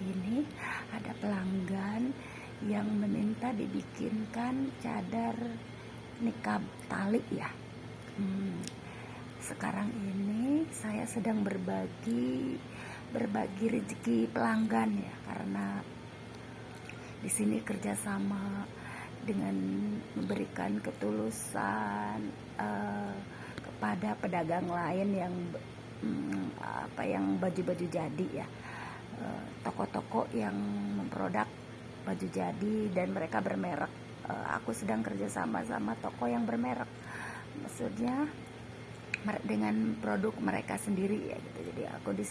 ini ada pelanggan yang meminta dibikinkan cadar nikab tali ya. Sekarang ini saya sedang berbagi rezeki pelanggan ya, karena di sini kerjasama dengan memberikan ketulusan kepada pedagang lain yang baju-baju jadi ya, toko-toko yang memproduk baju jadi dan mereka bermerek. Aku sedang kerjasama sama toko yang bermerek, maksudnya dengan produk mereka sendiri ya gitu. Jadi aku di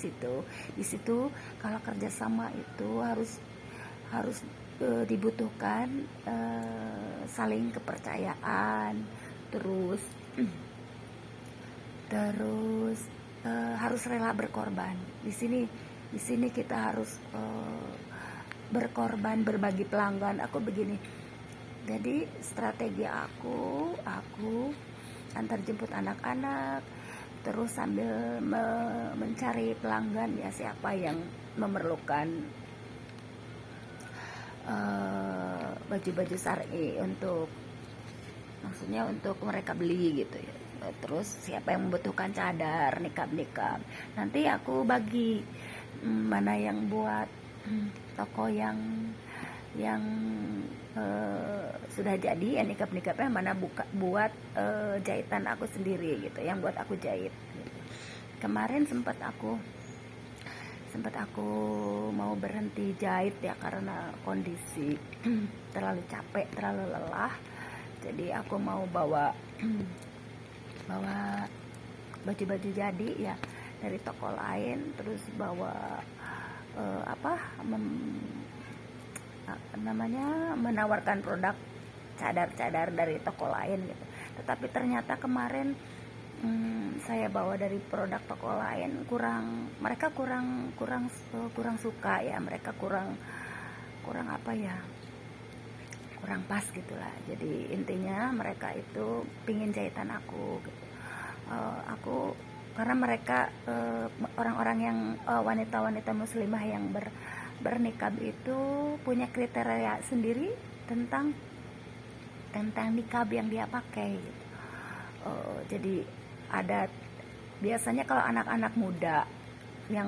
situ kalau kerjasama itu harus dibutuhkan saling kepercayaan, terus harus rela berkorban. Di sini kita harus berkorban, berbagi pelanggan. Aku begini, jadi strategi aku antar jemput anak-anak, terus sambil mencari pelanggan ya, siapa yang memerlukan baju-baju syar'i maksudnya untuk mereka beli gitu ya. Terus siapa yang membutuhkan cadar, nikab, nanti aku bagi mana yang buat toko yang sudah jadi ya nikabnya, mana buat jahitan aku sendiri gitu, yang buat aku jahit gitu. Kemarin sempat aku mau berhenti jahit ya, karena kondisi terlalu capek, terlalu lelah. Jadi aku mau bawa baju-baju jadi ya dari toko lain, terus bawa menawarkan produk cadar dari toko lain gitu. Tetapi ternyata kemarin saya bawa dari produk toko lain, mereka kurang suka ya, mereka kurang pas gitulah. Jadi intinya mereka itu pingin jahitan aku gitu. Karena mereka orang-orang yang wanita-wanita muslimah yang bernikab itu punya kriteria sendiri tentang nikab yang dia pakai gitu. Jadi ada biasanya kalau anak-anak muda, yang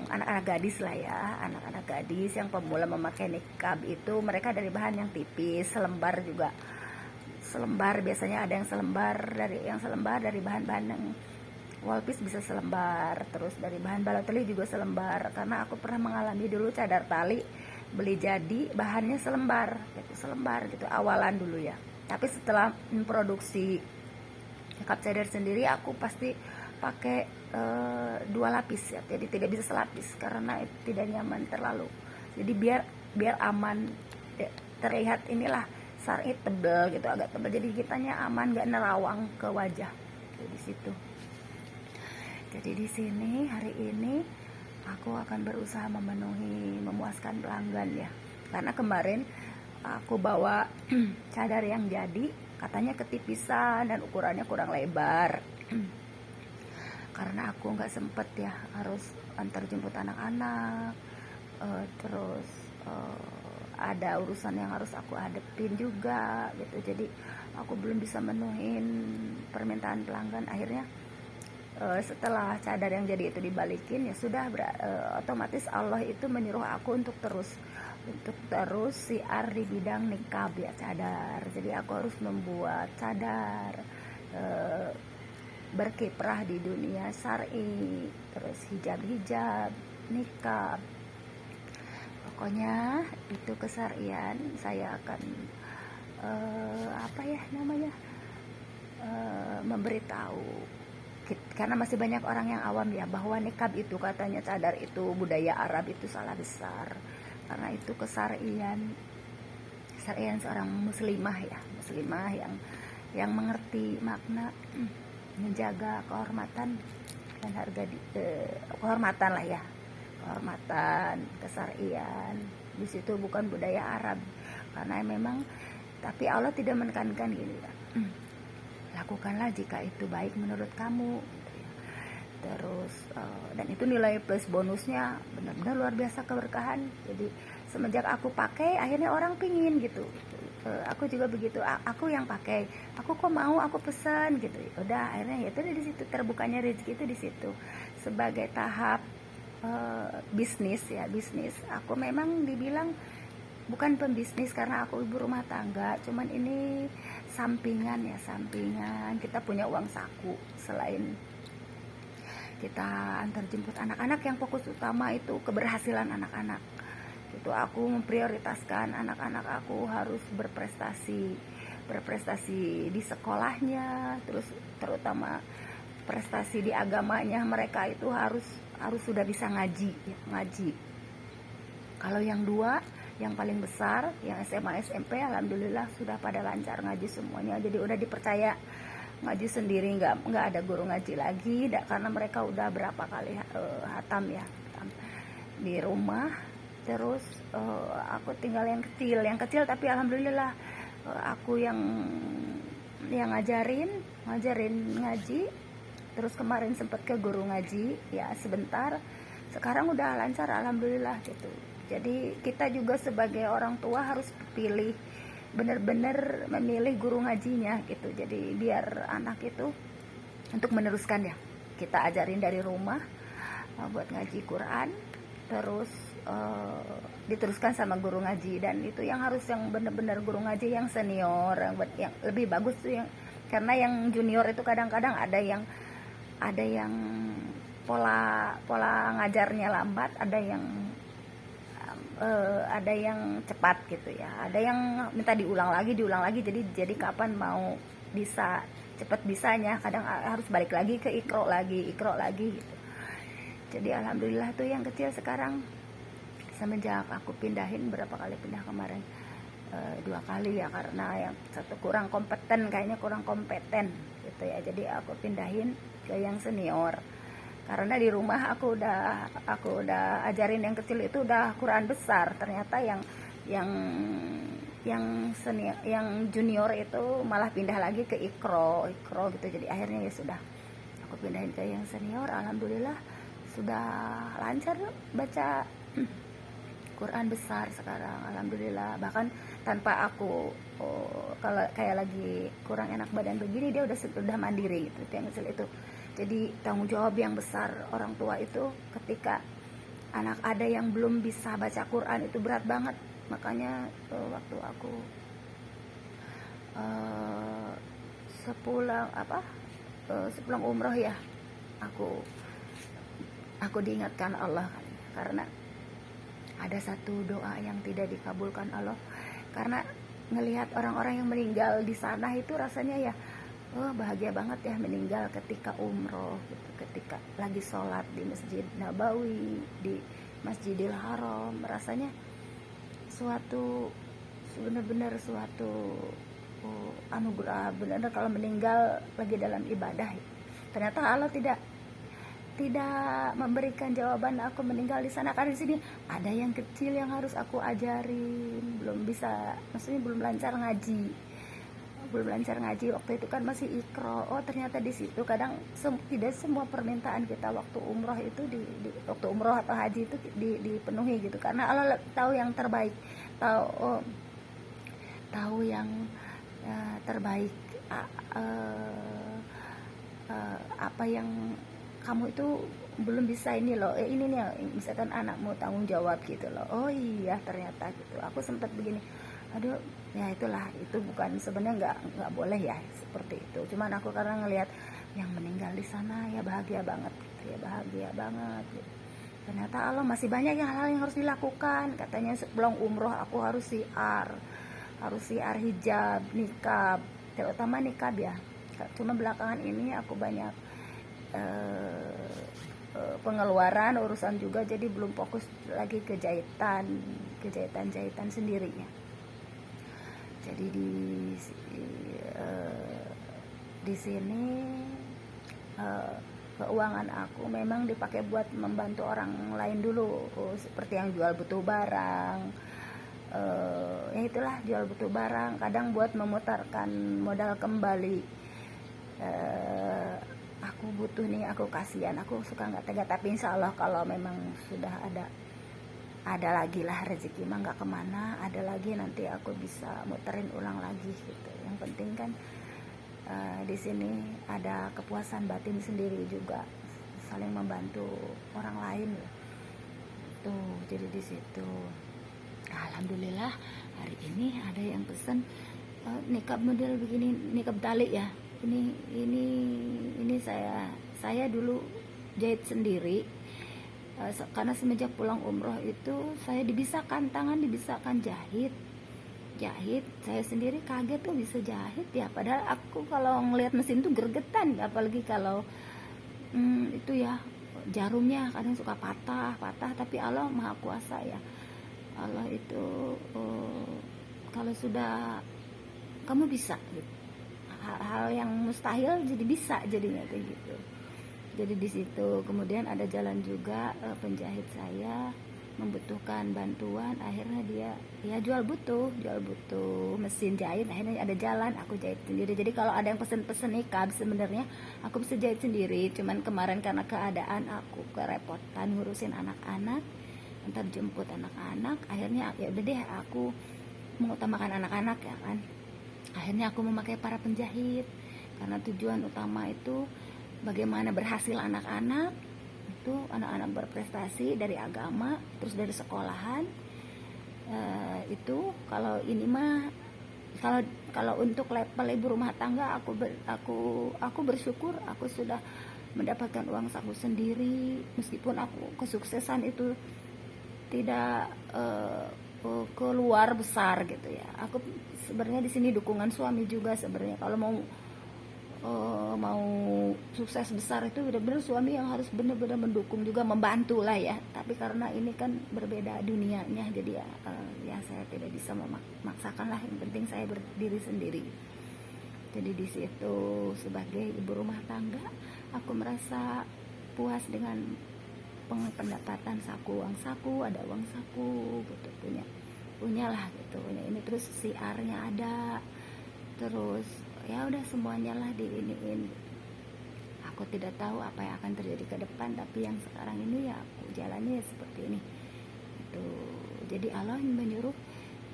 anak-anak gadis lah ya, anak-anak gadis yang pemula memakai nikab itu mereka dari bahan yang tipis, selembar biasanya ada yang selembar dari bahan-bahan yang wall-piece bisa selembar, terus dari bahan balateli juga selembar. Karena aku pernah mengalami dulu cadar tali beli jadi bahannya selembar gitu awalan dulu ya. Tapi setelah memproduksi nikab cadar sendiri, aku pasti pakai 2 lapis ya, jadi tidak bisa selapis karena itu tidak nyaman terlalu. Jadi biar aman ya, terlihat inilah syar'i tebel gitu, agak tebel, jadi kitanya aman, nggak nerawang ke wajah di situ. Jadi di sini hari ini aku akan berusaha memuaskan pelanggan ya, karena kemarin aku bawa cadar yang jadi, katanya ketipisan dan ukurannya kurang lebar. Karena aku nggak sempet ya, harus antar jemput anak-anak, terus ada urusan yang harus aku hadepin juga gitu. Jadi aku belum bisa menuhin permintaan pelanggan. Akhirnya setelah cadar yang jadi itu dibalikin ya sudah, otomatis Allah itu menyuruh aku untuk terus siar di bidang nikab ya, cadar. Jadi aku harus membuat cadar, berkiprah di dunia syar'i, terus hijab, nikab. Pokoknya itu kesyarian. Saya akan memberitahu, karena masih banyak orang yang awam ya, bahwa nikab itu katanya cadar itu budaya Arab. Itu salah besar, karena itu kesyarian seorang muslimah yang mengerti makna menjaga kehormatan dan harga kehormatan lah ya, kehormatan, kesyarian. Di situ bukan budaya Arab, karena memang, tapi Allah tidak menekankan gini ya, lakukanlah jika itu baik menurut kamu gitu ya. Terus dan itu nilai plus bonusnya benar-benar luar biasa keberkahan. Jadi semenjak aku pakai akhirnya orang pingin gitu. Aku juga begitu, aku yang pakai, aku kok mau, aku pesan gitu. Udah akhirnya itu di situ terbukanya rezeki itu di situ. Sebagai tahap bisnis ya, bisnis. Aku memang dibilang bukan pembisnis karena aku ibu rumah tangga, cuman ini sampingan ya, sampingan. Kita punya uang saku selain kita antar jemput anak-anak, yang fokus utama itu keberhasilan anak-anak. Itu aku memprioritaskan anak-anak aku harus berprestasi di sekolahnya, terus terutama prestasi di agamanya. Mereka itu harus sudah bisa ngaji ya, ngaji. Kalau yang dua, yang paling besar, yang SMA SMP, alhamdulillah sudah pada lancar ngaji semuanya. Jadi udah dipercaya ngaji sendiri, nggak ada guru ngaji lagi, karena mereka udah berapa kali hatam ya, di rumah. Terus aku tinggal yang kecil tapi alhamdulillah aku yang ngajarin ngaji. Terus kemarin sempat ke guru ngaji ya sebentar, sekarang udah lancar alhamdulillah gitu. Jadi kita juga sebagai orang tua harus pilih, benar-benar memilih guru ngajinya gitu. Jadi biar anak itu untuk meneruskan ya, kita ajarin dari rumah buat ngaji Quran, terus diteruskan sama guru ngaji. Dan itu yang harus yang benar-benar guru ngaji yang senior, yang lebih bagus tuh, yang karena yang junior itu kadang-kadang ada yang pola ngajarnya lambat, ada yang cepat gitu ya, ada yang minta diulang lagi, jadi kapan mau bisa cepat bisanya, kadang harus balik lagi ke ikro lagi gitu. Jadi alhamdulillah tuh yang kecil sekarang, semenjak aku pindahin, berapa kali pindah kemarin, 2 kali ya, karena yang satu kurang kompeten gitu ya. Jadi aku pindahin ke yang senior, karena di rumah aku udah ajarin yang kecil itu udah Quran besar. Ternyata yang senior, yang junior itu malah pindah lagi ke ikro gitu. Jadi akhirnya ya sudah aku pindahin ke yang senior. Alhamdulillah sudah lancar baca Quran besar sekarang, alhamdulillah. Bahkan tanpa aku kalau kayak lagi kurang enak badan begini, dia udah mandiri gitu, yang kecil itu. Jadi tanggung jawab yang besar orang tua itu ketika anak ada yang belum bisa baca Quran itu berat banget. Makanya waktu aku sepulang umroh ya, aku diingatkan Allah, karena ada satu doa yang tidak dikabulkan Allah, karena ngelihat orang-orang yang meninggal di sana itu rasanya ya, bahagia banget ya meninggal ketika umroh gitu, ketika lagi sholat di Masjid Nabawi, di Masjidil Haram. Rasanya benar-benar suatu anugerah, benar kalau meninggal lagi dalam ibadah. Ternyata Allah tidak memberikan jawaban aku meninggal di sana, karena di sini ada yang kecil yang harus aku ajarin, belum bisa, maksudnya belum lancar ngaji waktu itu kan masih ikro. Ternyata di situ kadang tidak semua permintaan kita waktu umroh itu waktu umroh atau haji itu dipenuhi gitu, karena Allah tahu yang terbaik, tahu yang terbaik, apa yang kamu itu belum bisa ini loh, ini nih misalkan anakmu tanggung jawab gitu loh. Oh iya ternyata gitu. Aku sempat begini, aduh ya itulah, itu bukan sebenarnya nggak boleh ya seperti itu. Cuman aku karena ngelihat yang meninggal di sana ya bahagia banget gitu ya, bahagia banget gitu. Ternyata Allah masih banyak hal-hal yang harus dilakukan. Katanya sebelum umroh aku harus siar hijab, nikab, terutama nikab ya. Cuma belakangan ini aku banyak pengeluaran urusan juga, jadi belum fokus lagi ke jahitan sendiri ya. Jadi di sini keuangan aku memang dipakai buat membantu orang lain dulu, seperti yang jual butuh barang, ya itulah, jual butuh barang, kadang buat memutarkan modal kembali. aku butuh nih, aku kasihan, aku suka nggak tega. Tapi insya Allah kalau memang sudah ada lagi lah rezeki mah nggak kemana, ada lagi nanti aku bisa muterin ulang lagi gitu. Yang penting kan di sini ada kepuasan batin sendiri juga, saling membantu orang lain ya. Tuh, jadi di situ alhamdulillah hari ini ada yang pesen nikab model begini, nikab tali ya. Ini saya dulu jahit sendiri. Karena semenjak pulang umroh itu saya dibisakan tangan, dibisakan jahit. Saya sendiri kaget tuh bisa jahit ya, padahal aku kalau ngelihat mesin tuh gergetan, apalagi kalau itu ya jarumnya kadang suka patah, tapi Allah maha kuasa ya. Allah itu kalau sudah kamu bisa gitu, hal yang mustahil jadi bisa jadinya kayak gitu. Jadi di situ kemudian ada jalan juga, penjahit saya membutuhkan bantuan, akhirnya dia ya jual butuh mesin jahit, akhirnya ada jalan, aku jahit sendiri. Jadi kalau ada yang pesen nikab sebenarnya aku bisa jahit sendiri, cuman kemarin karena keadaan aku kerepotan ngurusin anak-anak, ntar jemput anak-anak, akhirnya ya udah deh aku mengutamakan anak-anak ya kan, akhirnya aku memakai para penjahit karena tujuan utama itu bagaimana berhasil anak-anak itu, anak-anak berprestasi dari agama terus dari sekolahan. Itu kalau ini mah kalau untuk level ibu rumah tangga aku bersyukur aku sudah mendapatkan uang saku sendiri, meskipun aku kesuksesan itu tidak keluar besar gitu ya. Aku sebenarnya di sini dukungan suami juga sebenarnya. Kalau mau sukses besar itu benar-benar suami yang harus benar-benar mendukung juga, membantu lah ya. Tapi karena ini kan berbeda dunianya, jadi ya saya tidak bisa memaksakan lah. Yang penting saya berdiri sendiri. Jadi di situ sebagai ibu rumah tangga aku merasa puas dengan pendapatan saku, ada uang saku gitu, punya lah gitu, punya ini, terus siarnya ada, terus ya udah semuanya lah diiniin. Aku tidak tahu apa yang akan terjadi ke depan, tapi yang sekarang ini ya aku jalani ya seperti ini itu. Jadi Allah menyuruh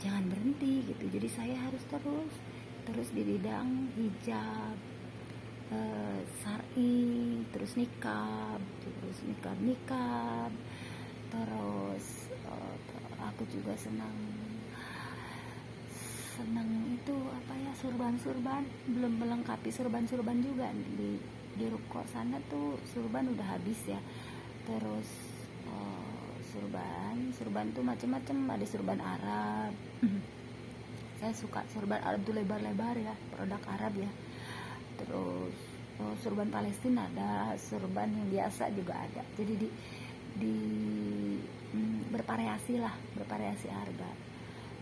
jangan berhenti gitu, jadi saya harus terus di bidang hijab, syar'i, terus nikab, terus aku juga senang itu apa ya, surban belum melengkapi surban juga di ruko sana tuh, surban udah habis ya. Terus surban tuh macam-macam, ada surban Arab. Saya suka surban Arab tuh lebar-lebar ya, produk Arab ya. Terus surban Palestina ada, surban yang biasa juga ada. Jadi di bervariasi harga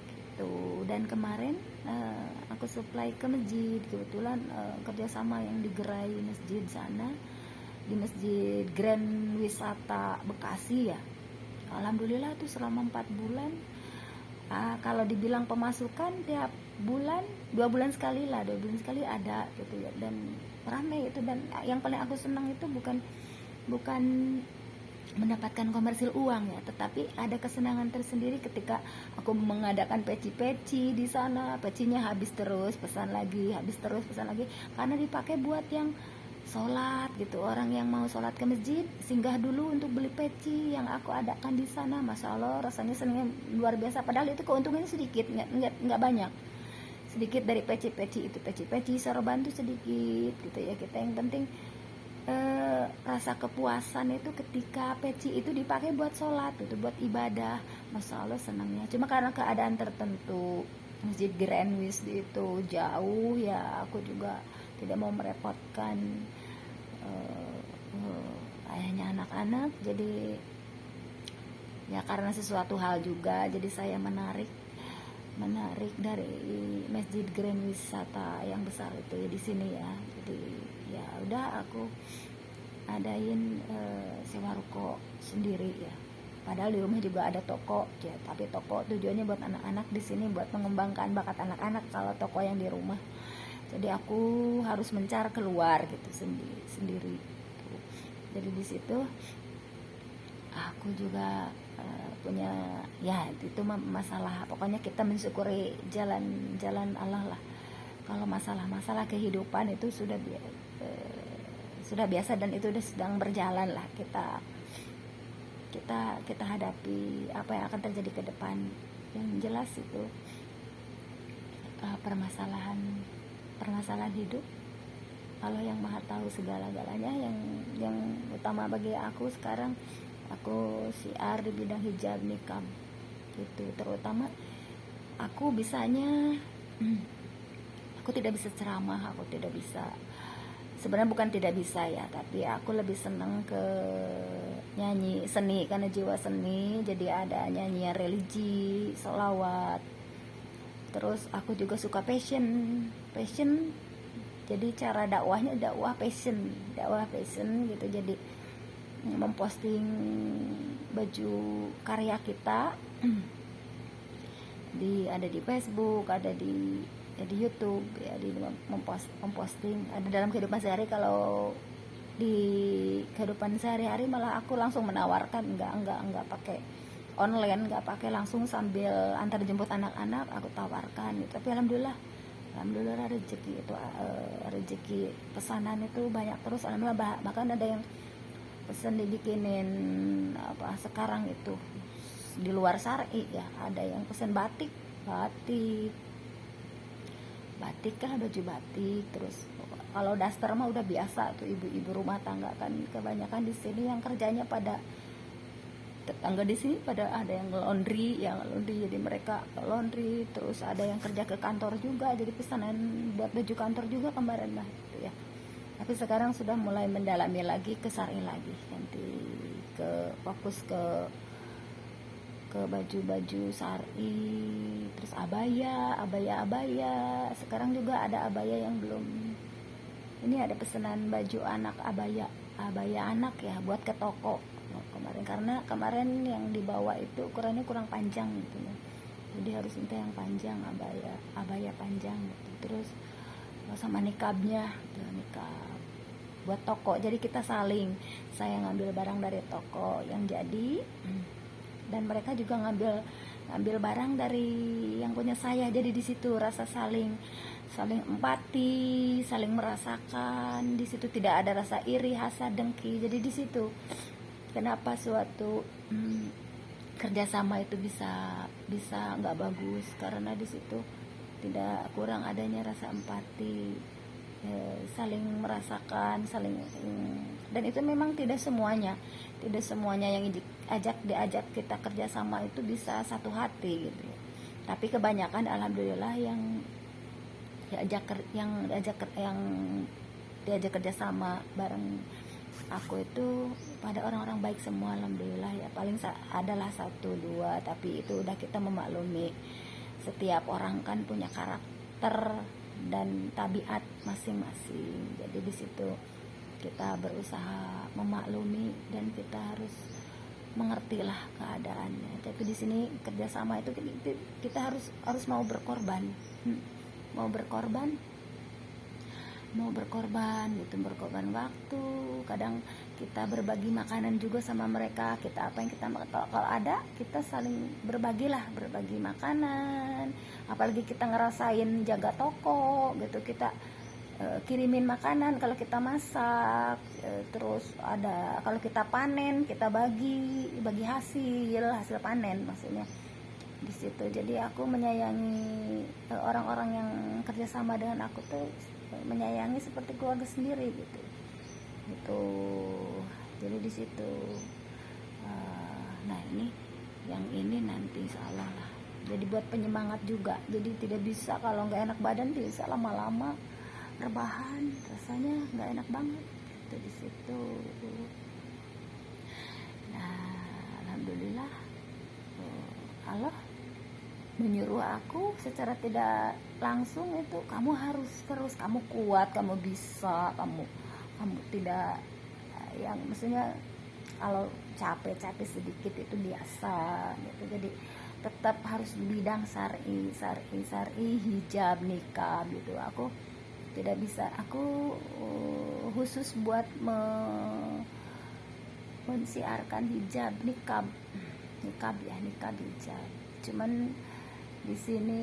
gitu. Dan kemarin aku supply ke masjid, kebetulan kerjasama yang di gerai masjid sana, di Masjid Grand Wisata Bekasi ya. Alhamdulillah tuh selama 4 bulan kalau dibilang pemasukan tiap bulan 2 bulan sekali ada gitu ya, dan ramai itu. Dan yang paling aku senang itu bukan mendapatkan komersil uang ya, tetapi ada kesenangan tersendiri ketika aku mengadakan peci di sana. Pecinya habis terus pesan lagi, karena dipakai buat yang sholat gitu. Orang yang mau sholat ke masjid singgah dulu untuk beli peci yang aku adakan di sana. Masya Allah rasanya senangnya luar biasa, padahal itu keuntungannya sedikit, nggak banyak, sedikit dari peci itu. Peci sorban tuh sedikit gitu ya. Kita yang penting rasa kepuasan itu ketika peci itu dipakai buat sholat gitu, buat ibadah. Masya Allah senangnya. Cuma karena keadaan tertentu Masjid Grand Wis itu jauh ya, aku juga tidak mau merepotkan ayahnya anak-anak. Jadi ya karena sesuatu hal juga, jadi saya menarik dari Masjid Grand Wisata yang besar itu ya di sini ya. Jadi ya udah aku adain sewa ruko sendiri ya. Padahal di rumah juga ada toko ya, tapi toko tujuannya buat anak-anak, di sini buat mengembangkan bakat anak-anak kalau toko yang di rumah. Jadi aku harus mencari keluar gitu sendiri. Jadi di situ aku juga punya ya itu masalah. Pokoknya kita mensyukuri jalan Allah lah. Kalau masalah kehidupan itu sudah biasa dan itu udah sedang berjalan lah. Kita hadapi apa yang akan terjadi ke depan. Yang jelas itu permasalahan hidup. Allah yang maha tahu segala-galanya. Yang utama bagi aku sekarang, aku syiar di bidang hijab nikah gitu. Terutama aku bisanya aku tidak bisa ceramah, aku tidak bisa, sebenarnya bukan tidak bisa ya, tapi aku lebih senang ke nyanyi seni karena jiwa seni. Jadi ada nyanyian religi, sholawat. Terus aku juga suka passion. Jadi cara dakwahnya dakwah passion gitu. Jadi memposting baju karya kita ada di Facebook, ada di YouTube ya, di memposting ada dalam kehidupan sehari. Kalau di kehidupan sehari-hari malah aku langsung menawarkan, enggak pakai online, enggak pakai langsung sambil antar jemput anak-anak, aku tawarkan gitu. Tapi alhamdulillah rezeki pesanan itu banyak terus, alhamdulillah. Bahkan ada yang pesan dibikinin apa sekarang itu di luar syar'i ya, ada yang pesan batik kan, baju batik. Terus kalau daster mah udah biasa tuh, ibu-ibu rumah tangga kan kebanyakan di sini yang kerjanya pada tetangga di sini pada ada yang laundry, jadi mereka laundry. Terus ada yang kerja ke kantor juga, jadi pesanan buat baju kantor juga kemarin lah gitu ya. Tapi sekarang sudah mulai mendalami lagi ke syar'i lagi, nanti fokus ke baju-baju syar'i. Terus abaya. Sekarang juga ada abaya yang belum. Ini ada pesanan baju anak, abaya anak ya, buat ke toko kemarin, karena kemarin yang dibawa itu ukurannya kurang panjang gitu ya. Jadi harus minta yang panjang, abaya panjang gitu. Terus sama nikabnya, nikab buat toko. Jadi kita saling, saya ngambil barang dari toko yang jadi, dan mereka juga ngambil barang dari yang punya saya. Jadi di situ rasa saling empati, saling merasakan. Di situ tidak ada rasa iri, hasad, dengki. Jadi di situ kenapa suatu kerjasama itu bisa nggak bagus, karena di situ tidak kurang adanya rasa empati, saling merasakan, dan itu memang tidak semuanya yang diajak kita kerjasama itu bisa satu hati gitu ya. Tapi kebanyakan alhamdulillah yang diajak kerjasama bareng aku itu pada orang-orang baik semua, alhamdulillah ya. Paling adalah 1-2, tapi itu udah kita memaklumi. Setiap orang kan punya karakter dan tabiat masing-masing. Jadi di situ kita berusaha memaklumi dan kita harus mengertilah keadaannya. Tapi di sini kerjasama itu kita harus mau berkorban gitu, berkorban waktu. Kadang kita berbagi makanan juga sama mereka. Kita apa yang kita kalau ada, kita saling berbagi makanan. Apalagi kita ngerasain jaga toko gitu, kita kirimin makanan kalau kita masak. Terus ada kalau kita panen, kita bagi hasil panen maksudnya di situ. Jadi aku menyayangi orang-orang yang kerjasama dengan aku tuh, menyayangi seperti keluarga sendiri gitu. Jadi di situ. Nah yang ini nanti insyaallah lah. Jadi buat penyemangat juga. Jadi tidak bisa kalau nggak enak badan, bisa lama-lama rebahan, rasanya nggak enak banget gitu di situ. Nah alhamdulillah Allah menyuruh aku secara tidak langsung itu, kamu harus terus, kamu kuat, kamu bisa, kamu tidak yang maksudnya kalau capek sedikit itu biasa gitu. Jadi tetap harus di bidang syar'i, hijab, nikah gitu. Aku tidak bisa. Aku khusus buat mensiarkan hijab, nikab ya, nikab hijab. Cuman di sini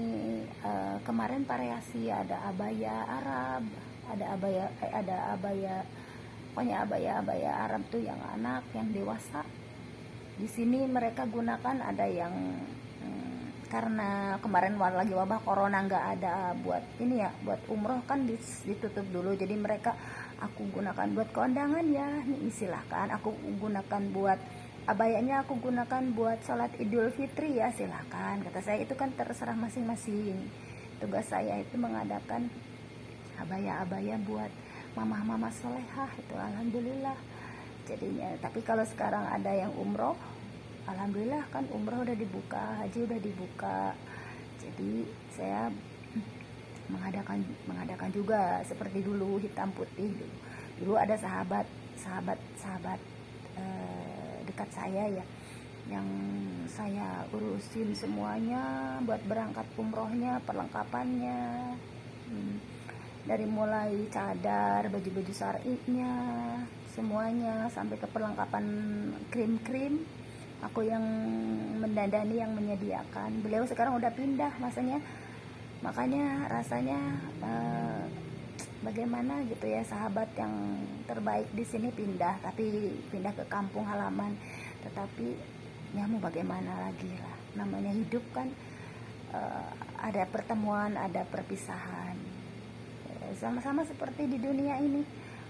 kemarin variasi, ada abaya Arab, ada abaya, pokoknya abaya Arab tuh yang anak, yang dewasa. Di sini mereka gunakan ada yang karena kemarin lagi wabah corona, nggak ada buat ini ya, buat umroh kan ditutup dulu, jadi mereka aku gunakan buat kondangan ya, nih silahkan. Aku gunakan buat abayanya, aku gunakan buat sholat Idul Fitri ya, silahkan. Kata saya itu kan terserah masing-masing. Tugas saya itu mengadakan abaya-abaya buat mama-mama solehah itu, alhamdulillah jadinya. Tapi kalau sekarang ada yang umroh, alhamdulillah kan umroh udah dibuka, haji udah dibuka, jadi saya mengadakan juga seperti dulu, hitam putih. Dulu ada sahabat dekat saya ya, yang saya urusin semuanya buat berangkat umrohnya, perlengkapannya, dari mulai cadar, baju-baju syar'inya, semuanya sampai ke perlengkapan krim-krim. Aku yang mendandani, yang menyediakan. Beliau sekarang udah pindah masanya, makanya rasanya bagaimana gitu ya, sahabat yang terbaik di sini pindah, tapi pindah ke kampung halaman. Tetapi ya mau bagaimana lagi lah, namanya hidup kan, ada pertemuan, ada perpisahan. Sama-sama seperti di dunia ini,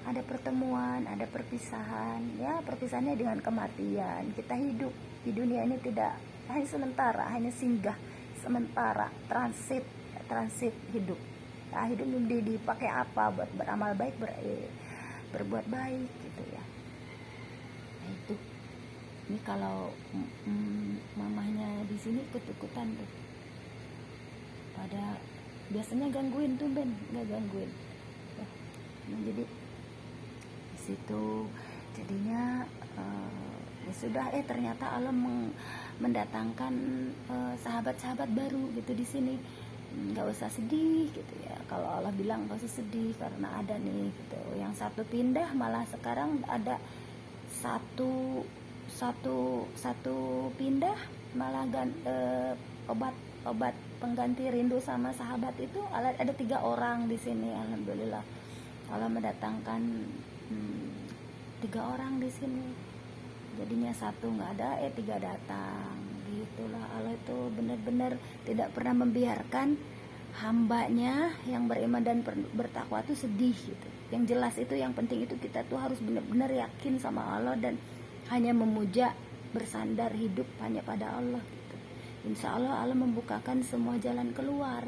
ada pertemuan, ada perpisahan. Ya, perpisahannya dengan kematian. Kita hidup di dunia ini tidak hanya sementara, hanya singgah sementara, transit hidup. Nah, hidup ini dipakai apa? Buat beramal baik, berbuat baik gitu ya. Nah, itu. Ini kalau mamahnya di sini ikut-ikutan tuh. Pada biasanya gangguin tuh Ben, nggak gangguin. Nah, jadi di situ jadinya ya sudah, ternyata Allah mendatangkan sahabat-sahabat baru gitu di sini. Nggak usah sedih gitu ya, kalau Allah bilang nggak usah sedih karena ada nih gitu. Yang satu pindah, malah sekarang ada satu pindah, malah obat pengganti rindu sama sahabat itu ada 3 orang di sini, alhamdulillah. Allah mendatangkan 3 orang di sini, jadinya 1 nggak ada, 3 datang. Gitulah, Allah itu benar-benar tidak pernah membiarkan hambanya yang beriman dan bertakwa itu sedih gitu. Yang jelas itu, yang penting itu kita tuh harus benar-benar yakin sama Allah dan hanya memuja, bersandar hidup hanya pada Allah gitu. Insya Allah Allah membukakan semua jalan keluar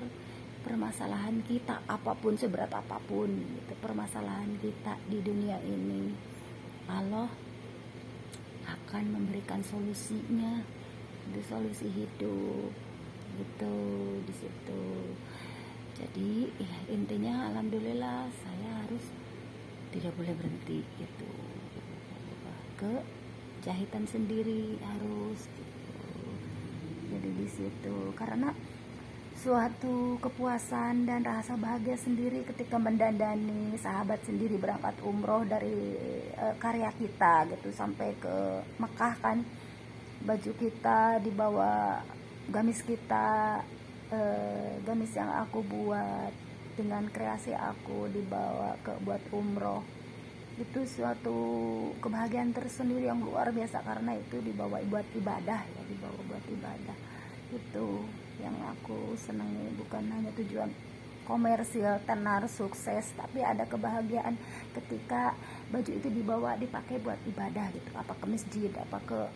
permasalahan kita, apapun, seberat apapun gitu, permasalahan kita di dunia ini, Allah akan memberikan solusinya, itu solusi hidup gitu di situ. Jadi ya, intinya alhamdulillah saya harus tidak boleh berhenti gitu, ke jahitan sendiri harus gitu. Jadi di situ karena suatu kepuasan dan rasa bahagia sendiri ketika mendandani sahabat sendiri berangkat umroh dari karya kita gitu sampai ke Mekah kan. Baju kita dibawa, gamis kita, gamis yang aku buat dengan kreasi aku dibawa buat umroh. Itu suatu kebahagiaan tersendiri yang luar biasa karena itu dibawa buat ibadah ya, dibawa buat ibadah. Itu yang aku senangi, bukan hanya tujuan komersil, tenar, sukses, tapi ada kebahagiaan ketika baju itu dipakai buat ibadah gitu, apa ke masjid, apakah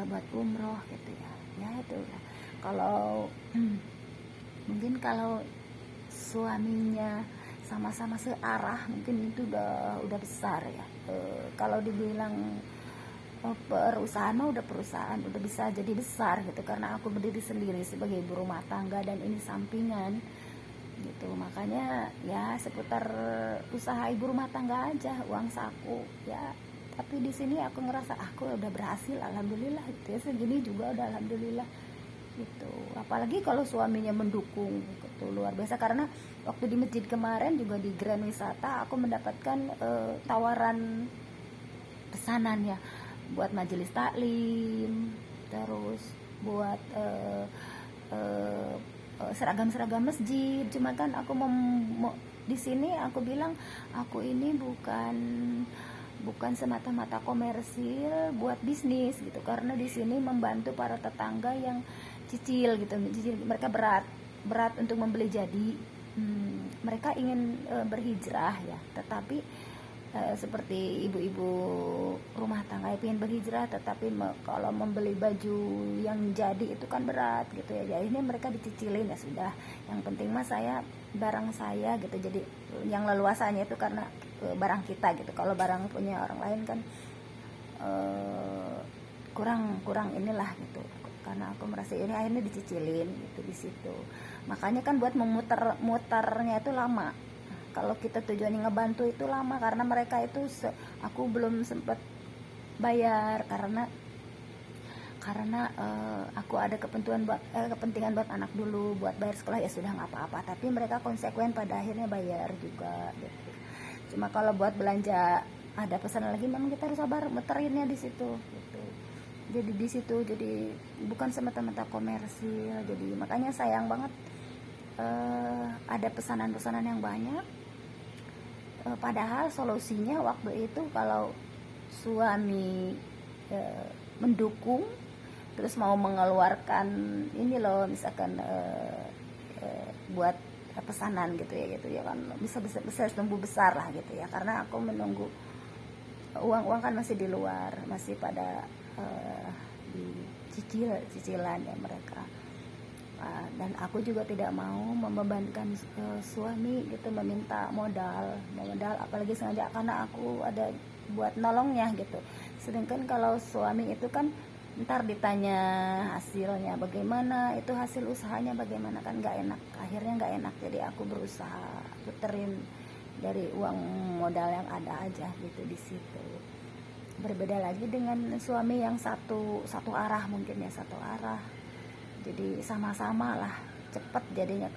buat umroh gitu ya. Ya itu kalau mungkin kalau suaminya sama-sama searah mungkin itu udah besar ya. Kalau dibilang perusahaan udah bisa jadi besar gitu, karena aku berdiri sendiri sebagai ibu rumah tangga dan ini sampingan gitu. Makanya ya seputar usaha ibu rumah tangga aja, uang saku ya. Tapi di sini aku ngerasa aku udah berhasil, alhamdulillah gitu ya. Segini juga udah alhamdulillah gitu. Apalagi kalau suaminya mendukung gitu, luar biasa. Karena waktu di masjid kemarin juga di Grand Wisata aku mendapatkan tawaran pesanan ya, buat majelis taklim, terus buat seragam-seragam masjid. Cuma kan aku di sini aku bilang aku ini bukan semata-mata komersil, buat bisnis gitu, karena di sini membantu para tetangga yang cicil gitu, mereka berat untuk membeli jadi. Mereka ingin berhijrah ya, tetapi seperti ibu-ibu rumah tangga yang ingin berhijrah, tetapi kalau membeli baju yang jadi itu kan berat gitu ya. Jadi ini mereka dicicilin ya sudah. Yang penting mah barang saya gitu. Jadi yang leluasannya itu karena barang kita gitu. Kalau barang punya orang lain kan kurang inilah gitu. Karena aku merasa ini akhirnya dicicilin gitu di situ. Makanya kan buat muternya itu lama. Kalau kita tujuannya ngebantu itu lama, karena mereka itu aku belum sempat bayar karena aku ada kepentingan buat anak dulu, buat bayar sekolah ya sudah nggak apa-apa. Tapi mereka konsekuen pada akhirnya bayar juga gitu. Cuma kalau buat belanja ada pesanan lagi, memang kita harus sabar muterinnya di situ gitu. Jadi di situ jadi bukan semata-mata komersil. Jadi makanya sayang banget ada pesanan-pesanan yang banyak. Padahal solusinya waktu itu kalau suami mendukung, terus mau mengeluarkan ini loh, misalkan buat pesanan gitu ya kan, bisa tumbuh besar lah gitu ya, karena aku menunggu uang kan masih di luar, masih pada di cicilan ya mereka. Dan aku juga tidak mau membebankan suami gitu, meminta modal apalagi sengaja, karena aku ada buat nolongnya gitu. Sedangkan kalau suami itu kan ntar ditanya hasilnya bagaimana, itu hasil usahanya bagaimana, kan nggak enak, akhirnya nggak enak. Jadi aku berusaha puterin dari uang modal yang ada aja gitu di situ. Berbeda lagi dengan suami yang satu arah, mungkin ya satu arah, jadi sama-sama lah cepet jadinya.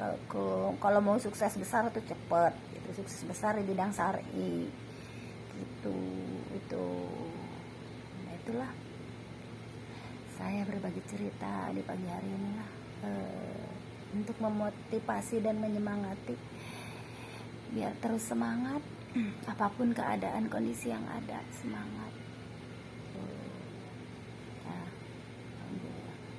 Kalau mau sukses besar tuh cepet gitu, sukses besar di bidang syar'i gitu. Nah itulah saya berbagi cerita di pagi hari ini lah, untuk memotivasi dan menyemangati biar terus semangat apapun keadaan kondisi yang ada, semangat.